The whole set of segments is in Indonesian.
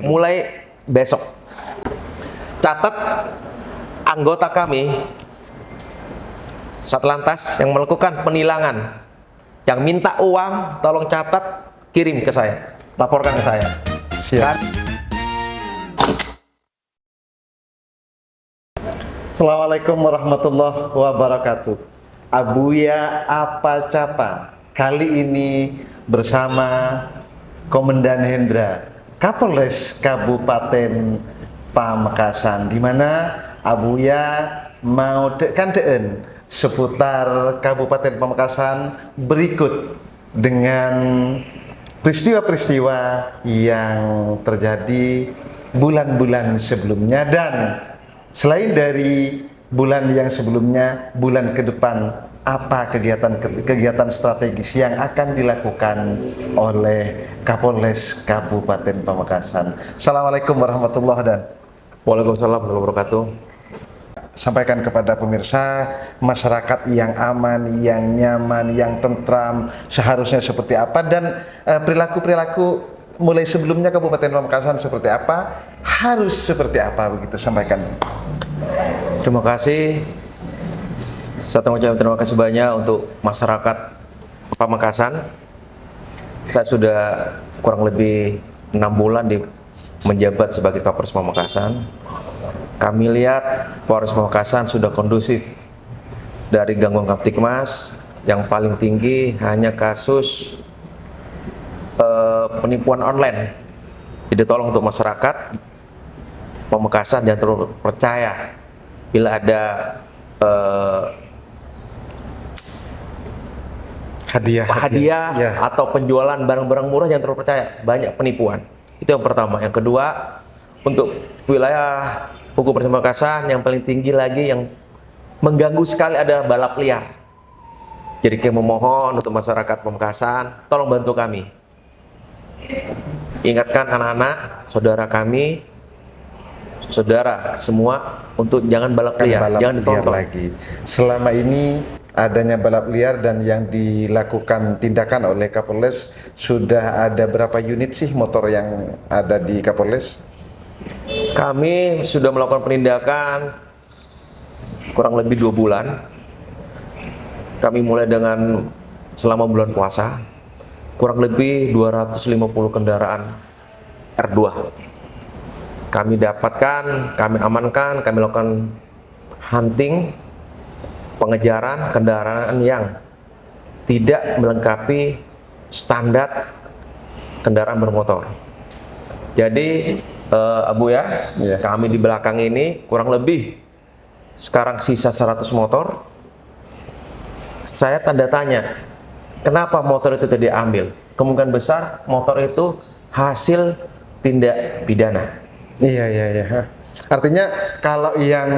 mulai besok. Catat anggota kami Satlantas yang melakukan penilangan, yang minta uang, tolong catat, kirim ke saya, laporkan ke saya. Siap. Assalamualaikum warahmatullahi wabarakatuh. Abuya apa capa? Kali ini bersama Komandan Hendra, Kapolres Kabupaten Pamekasan, di mana Abuya mau deen seputar Kabupaten Pamekasan berikut dengan peristiwa-peristiwa yang terjadi bulan-bulan sebelumnya, dan selain dari bulan yang sebelumnya, bulan ke depan apa kegiatan strategis yang akan dilakukan oleh Kapolres Kabupaten Pamekasan. Assalamualaikum warahmatullahi wabarakatuh. Waalaikumsalam warahmatullahi wabarakatuh. Sampaikan kepada pemirsa, masyarakat yang aman, yang nyaman, yang tentram seharusnya seperti apa, dan perilaku-perilaku mulai sebelumnya Kabupaten Pamekasan seperti apa, harus seperti apa, begitu sampaikan. Terima kasih. Saya mengucapkan terima kasih banyak untuk masyarakat Pamekasan. Saya sudah kurang lebih 6 bulan menjabat sebagai Kapolres Pamekasan. Kami lihat Polres Pamekasan sudah kondusif. Dari gangguan Kamtibmas yang paling tinggi hanya kasus penipuan online. Jadi tolong untuk masyarakat Pamekasan jangan terlalu percaya bila ada hadiah ya, atau penjualan barang-barang murah, jangan terlalu percaya, banyak penipuan. Itu yang pertama. Yang kedua, untuk wilayah hukum Pamekasan yang paling tinggi lagi yang mengganggu sekali adalah balap liar. Jadi kami memohon untuk masyarakat Pamekasan, tolong bantu kami. Ingatkan anak-anak, saudara kami, saudara semua untuk jangan balap liar, jangan ditonton lagi. Selama ini adanya balap liar dan yang dilakukan tindakan oleh Kapolres, sudah ada berapa unit sih motor yang ada di Kapolres? Kami sudah melakukan penindakan kurang lebih 2 bulan. Kami mulai dengan selama bulan puasa, kurang lebih 250 kendaraan R2. Kami dapatkan, kami amankan, kami lakukan hunting, pengejaran kendaraan yang tidak melengkapi standar kendaraan bermotor. Jadi Abu ya, kami di belakang ini kurang lebih sekarang sisa 100 motor. Saya tanda tanya, kenapa motor itu tidak diambil? Kemungkinan besar motor itu hasil tindak pidana. Iya. Artinya kalau yang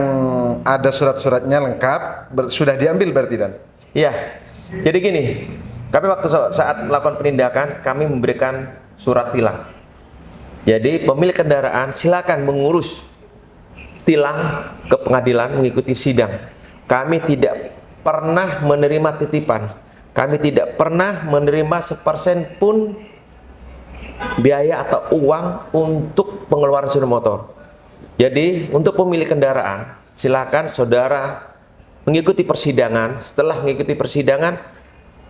ada surat-suratnya lengkap sudah diambil berarti, Dan? Iya. Jadi gini, kami waktu saat melakukan penindakan kami memberikan surat tilang. Jadi pemilik kendaraan silakan mengurus tilang ke pengadilan, mengikuti sidang. Kami tidak pernah menerima titipan. Kami tidak pernah menerima sepersen pun biaya atau uang untuk pengeluaran sepeda motor. Jadi untuk pemilik kendaraan, silakan saudara mengikuti persidangan. Setelah mengikuti persidangan,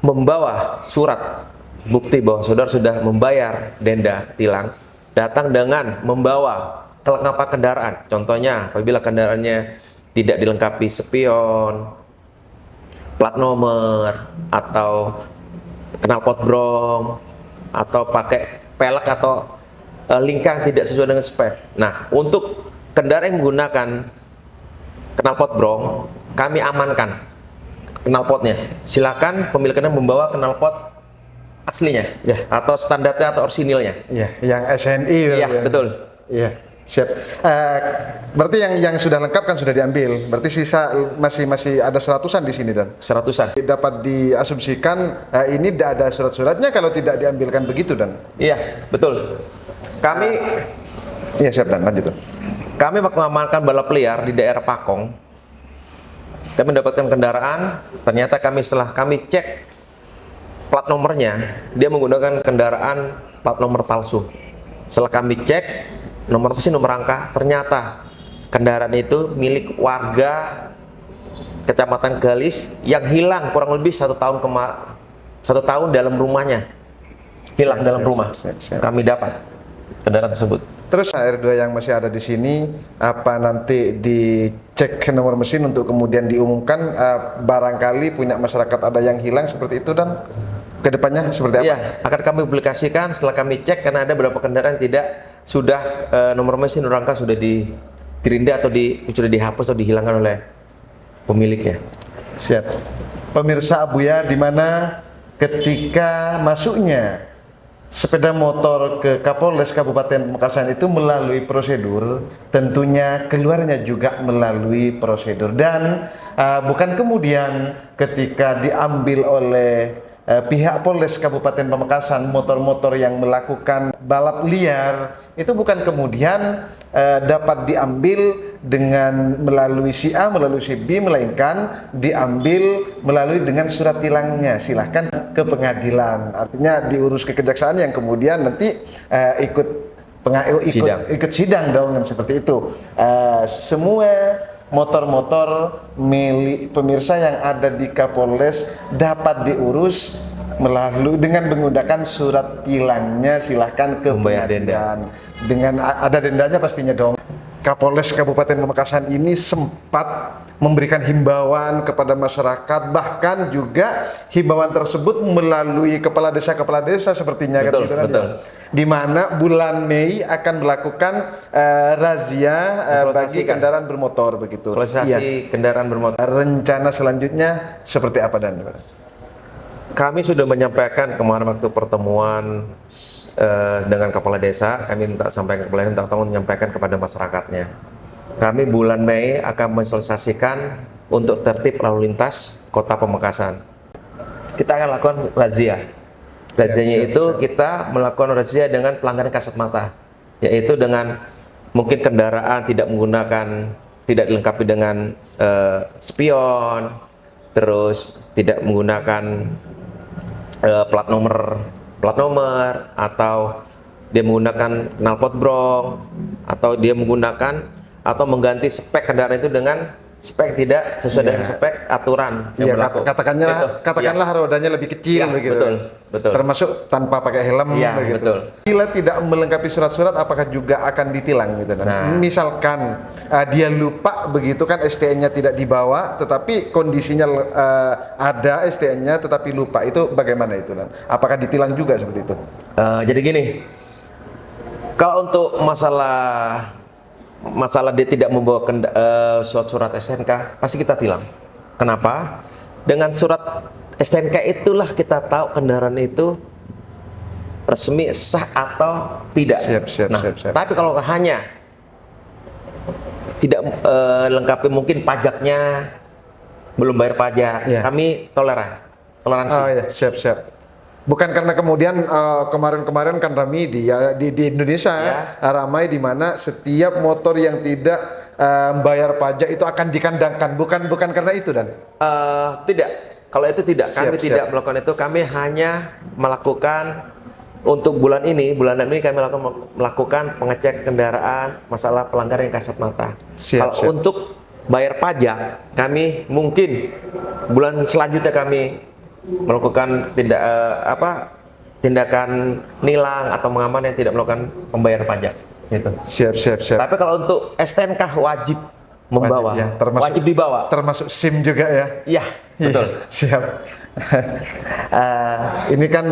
membawa surat bukti bahwa saudara sudah membayar denda tilang. Datang dengan membawa kelengkapan kendaraan. Contohnya, apabila kendaraannya tidak dilengkapi spion, plat nomor, atau knalpot brom, atau pakai pelek atau lingkar tidak sesuai dengan spek. Nah, untuk kendaraan yang menggunakan knalpot brom, kami amankan knalpotnya. Silakan pemilik kendaraan membawa knalpot aslinya, ya, atau standarnya atau orsinilnya. Ya, yang SNI. Iya, betul. Iya, siap. Berarti yang sudah lengkap kan sudah diambil. Berarti sisa masih ada 100-an di sini, Dan. 100-an. Dapat diasumsikan ini tidak ada surat-suratnya kalau tidak diambilkan begitu, Dan. Iya, betul. Kami iya, siap, Dan. Lanjut, Dan. Kami waktu mengamankan balap liar di daerah Pakong, kami mendapatkan kendaraan. Ternyata setelah kami cek plat nomornya, dia menggunakan kendaraan plat nomor palsu. Setelah kami cek nomor mesin, nomor rangka, ternyata kendaraan itu milik warga Kecamatan Galis yang hilang kurang lebih 1 tahun dalam rumahnya, hilang dalam rumah. Kami dapat kendaraan tersebut. Terus R2 yang masih ada di sini, apa nanti dicek nomor mesin untuk kemudian diumumkan, barangkali punya masyarakat ada yang hilang seperti itu, dan kedepannya seperti apa? Iya, akan kami publikasikan setelah kami cek, karena ada beberapa kendaraan tidak sudah nomor mesin, nomor rangka sudah ditindak atau sudah dihapus atau dihilangkan oleh pemiliknya. Siap. Pemirsa Abuya, di mana ketika masuknya sepeda motor ke Kapolres Kabupaten Pamekasan itu melalui prosedur, tentunya keluarnya juga melalui prosedur, dan bukan kemudian ketika diambil oleh pihak Polres Kabupaten Pamekasan motor-motor yang melakukan balap liar itu bukan kemudian dapat diambil dengan melalui si A, melalui si B, melainkan diambil melalui dengan surat tilangnya, silahkan ke pengadilan, artinya diurus ke kejaksaan yang kemudian nanti ikut sidang dong, seperti itu. Semua motor-motor milik pemirsa yang ada di Kapolres dapat diurus melalui dengan menggunakan surat tilangnya, silahkan ke membayar pengadilan. Dengan ada dendanya pastinya dong. Kapolres Kabupaten Pamekasan ini sempat memberikan himbauan kepada masyarakat, bahkan juga himbauan tersebut melalui kepala desa sepertinya, betul, kan gitu, betul. Di mana bulan Mei akan melakukan razia bagi kendaraan bermotor begitu. Sosialisasi kendaraan bermotor. Rencana selanjutnya seperti apa, Dan? Kami sudah menyampaikan kemarin waktu pertemuan dengan kepala desa, kami minta sampaikan kepala desa, minta tolong menyampaikan kepada masyarakatnya. Kami bulan Mei akan mensosialisasikan untuk tertib lalu lintas Kota Pamekasan. Kita akan lakukan razia. Razianya itu kita melakukan razia dengan pelanggaran kasat mata, yaitu dengan mungkin kendaraan tidak dilengkapi dengan spion, terus tidak menggunakan plat nomor, atau dia menggunakan knalpot brong, atau dia menggunakan atau mengganti spek kendaraan itu dengan spek tidak sesuai dengan spek aturan yang berlaku. Katakanlah rodanya lebih kecil begitu. Betul. Termasuk tanpa pakai helm begitu. Betul. Bila tidak melengkapi surat-surat, apakah juga akan ditilang gitu? Misalkan dia lupa begitu kan, STN-nya tidak dibawa, tetapi kondisinya ada STN-nya tetapi lupa, itu bagaimana itu, Dan? Apakah ditilang juga seperti itu? Jadi gini, kalau untuk masalah dia tidak membawa surat STNK, pasti kita tilang. Kenapa? Dengan surat STNK itulah kita tahu kendaraan itu resmi, sah atau tidak. Siap. Tapi kalau hanya tidak lengkapi, mungkin pajaknya belum bayar pajak, kami toleransi. Oh ya, siap. Bukan karena kemudian kemarin-kemarin kan ramai di Indonesia ramai di mana setiap motor yang tidak bayar pajak itu akan dikandangkan. Bukan karena itu, Dan? Tidak. Kalau itu tidak, kami tidak melakukan itu. Kami hanya melakukan untuk bulan ini kami melakukan pengecek kendaraan, masalah pelanggaran yang kasat mata. Kalau untuk bayar pajak, kami mungkin bulan selanjutnya kami melakukan tindakan nilang atau mengaman yang tidak melakukan pembayaran pajak. Gitu. Siap. Tapi kalau untuk STNK wajib membawa, wajib dibawa. Termasuk SIM juga ya? Iya, betul. Siap. Ini kan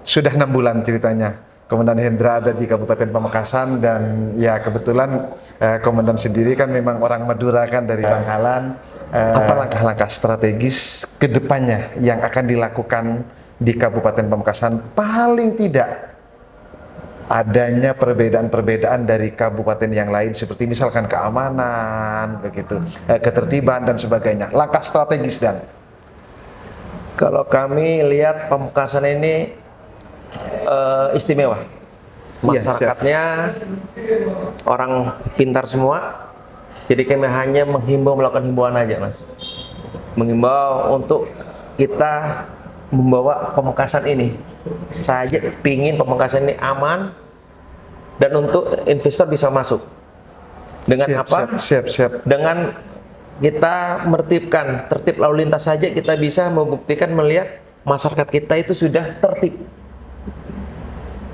sudah 6 bulan ceritanya Komandan Hendra ada di Kabupaten Pamekasan, dan ya kebetulan Komandan sendiri kan memang orang Madura kan, dari Bangkalan. Apa langkah-langkah strategis ke depannya yang akan dilakukan di Kabupaten Pamekasan, paling tidak adanya perbedaan-perbedaan dari kabupaten yang lain, seperti misalkan keamanan, begitu, ketertiban dan sebagainya. Langkah strategis, Dan? Kalau kami lihat Pamekasan ini istimewa. Masyarakatnya orang pintar semua. Jadi kami hanya menghimbau, melakukan himbauan aja, Mas. Menghimbau untuk kita membawa Pamekasan ini. Saya pingin Pamekasan ini aman, dan untuk investor bisa masuk. Dengan Siap, apa? siap. Dengan kita menertibkan tertib lalu lintas saja kita bisa membuktikan melihat masyarakat kita itu sudah tertib.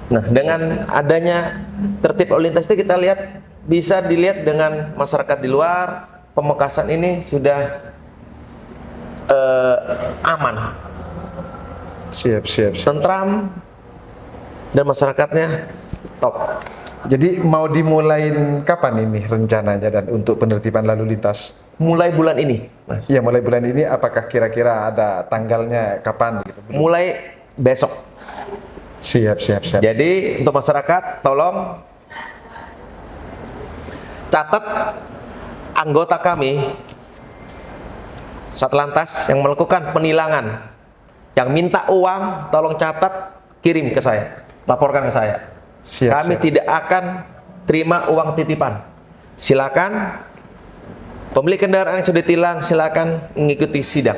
Nah, dengan adanya tertib lalu lintas itu kita lihat bisa dilihat dengan masyarakat di luar Pamekasan ini sudah aman, Siap. tentram, dan masyarakatnya top. Jadi mau dimulain kapan ini rencananya dan untuk penertiban lalu lintas? Mulai bulan ini, Mas. Ya, mulai bulan ini. Apakah kira-kira ada tanggalnya kapan gitu? Mulai besok. Siap. Jadi untuk masyarakat tolong catat anggota kami Satlantas yang melakukan penilangan, yang minta uang tolong catat, kirim ke saya, laporkan ke saya. Kami tidak akan terima uang titipan. Silakan pemilik kendaraan yang sudah ditilang silakan mengikuti sidang.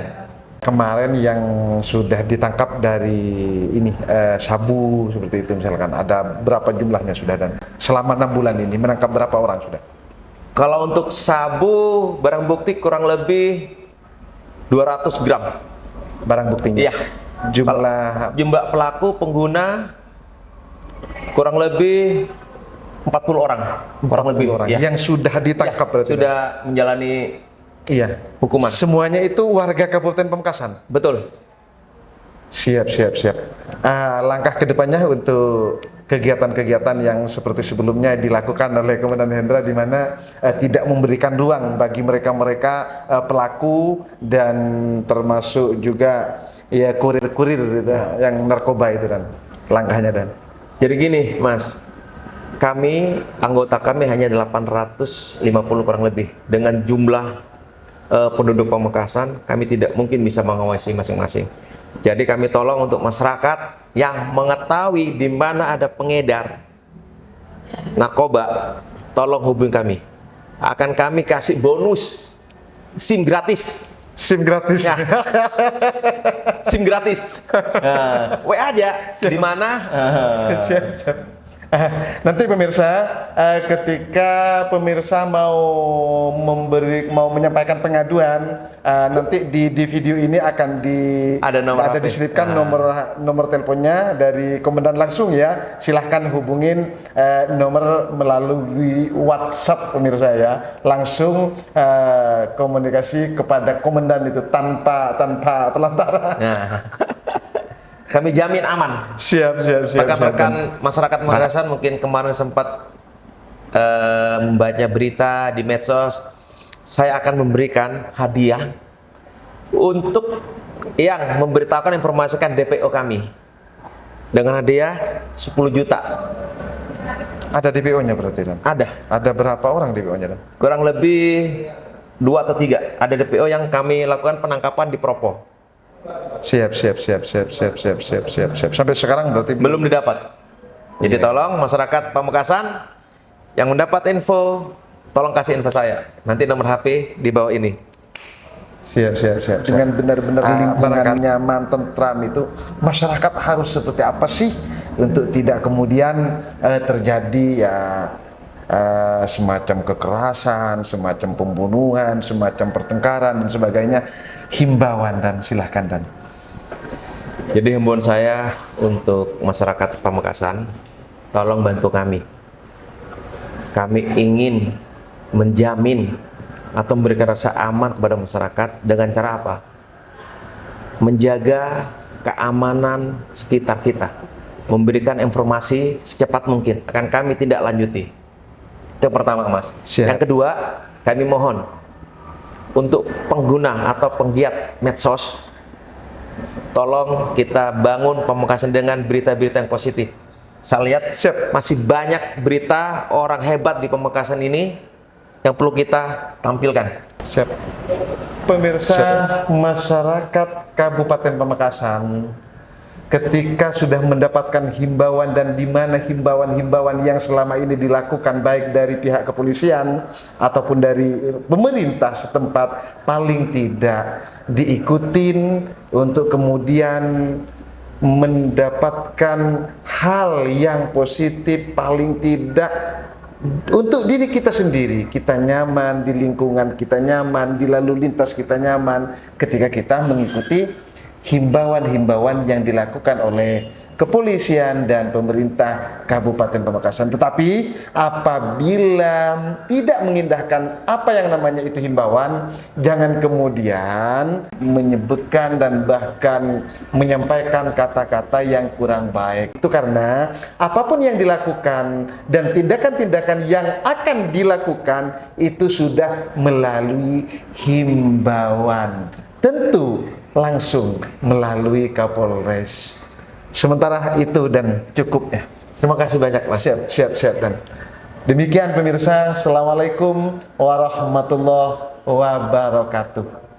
Kemarin yang sudah ditangkap dari ini sabu seperti itu misalkan, ada berapa jumlahnya sudah, dan selama 6 bulan ini menangkap berapa orang sudah? Kalau untuk sabu barang bukti kurang lebih 200 gram Barang buktinya? Iya. Jumlah pelaku pengguna kurang lebih 40 orang. Kurang lebih orang ya. yang sudah ditangkap Ya, berarti? sudah menjalani Iya. hukuman. Semuanya itu warga Kabupaten Pamekasan? Betul. Siap. Langkah kedepannya untuk kegiatan-kegiatan yang seperti sebelumnya dilakukan oleh Komandan Hendra, di mana tidak memberikan ruang bagi mereka-mereka pelaku dan termasuk juga ya kurir-kurir gitu, yang narkoba itu, dan langkahnya. Dan Jadi gini, Mas. Anggota kami hanya 850 kurang lebih. Dengan jumlah penduduk Pamekasan, kami tidak mungkin bisa mengawasi masing-masing. Jadi kami tolong untuk masyarakat yang mengetahui di mana ada pengedar narkoba, tolong hubungi kami. Akan kami kasih bonus SIM gratis. SIM gratis. Ya. SIM gratis. WA aja di mana. Siap. Nanti pemirsa, ketika pemirsa mau menyampaikan pengaduan, nanti di video ini akan ada diselipkan nomor teleponnya dari komandan langsung ya. Silahkan hubungin nomor melalui WhatsApp pemirsa ya. Langsung komunikasi kepada komandan itu tanpa pelantara. Nah. Kami jamin aman. Siap. Rekan-rekan masyarakat Pamekasan mungkin kemarin sempat membaca berita di medsos, saya akan memberikan hadiah untuk yang memberitakan informasikan DPO kami dengan hadiah 10 juta. Ada DPO-nya berarti, Dan? Ada berapa orang DPO-nya, Dan? Kurang lebih 2 atau 3. Ada DPO yang kami lakukan penangkapan di Propo. Siap. Sampai sekarang berarti belum didapat. Jadi tolong masyarakat Pamekasan yang mendapat info, tolong kasih info saya. Nanti nomor HP di bawah ini. Siap. Dengan benar-benar lingkungan nyaman, tentram itu, masyarakat harus seperti apa sih untuk tidak kemudian terjadi ya semacam kekerasan, semacam pembunuhan, semacam pertengkaran dan sebagainya. Himbauan, Dan, silahkan, Dan. Jadi himbauan saya untuk masyarakat Pamekasan, tolong bantu kami. Kami ingin menjamin atau memberikan rasa aman kepada masyarakat dengan cara apa? Menjaga keamanan sekitar kita, memberikan informasi secepat mungkin. Akan kami tindak lanjuti. Itu yang pertama, Mas. Siap. Yang kedua, kami mohon untuk pengguna atau penggiat medsos, tolong kita bangun Pamekasan dengan berita-berita yang positif. Saya lihat masih banyak berita orang hebat di Pamekasan ini yang perlu kita tampilkan. Siap. Pemirsa, masyarakat Kabupaten Pamekasan, ketika sudah mendapatkan himbauan dan di mana himbauan-himbauan yang selama ini dilakukan baik dari pihak kepolisian ataupun dari pemerintah setempat paling tidak diikutin untuk kemudian mendapatkan hal yang positif, paling tidak untuk diri kita sendiri. Kita nyaman di lingkungan, kita nyaman di lalu lintas, kita nyaman ketika kita mengikuti himbauan-himbauan yang dilakukan oleh kepolisian dan pemerintah Kabupaten Pamekasan. Tetapi apabila tidak mengindahkan apa yang namanya itu himbauan, jangan kemudian menyebutkan dan bahkan menyampaikan kata-kata yang kurang baik. Itu karena apapun yang dilakukan dan tindakan-tindakan yang akan dilakukan itu sudah melalui himbauan. Tentu langsung melalui Kapolres. Sementara itu dan cukup ya. Terima kasih banyak, Mas. Siap dan demikian pemirsa. Assalamualaikum warahmatullahi wabarakatuh.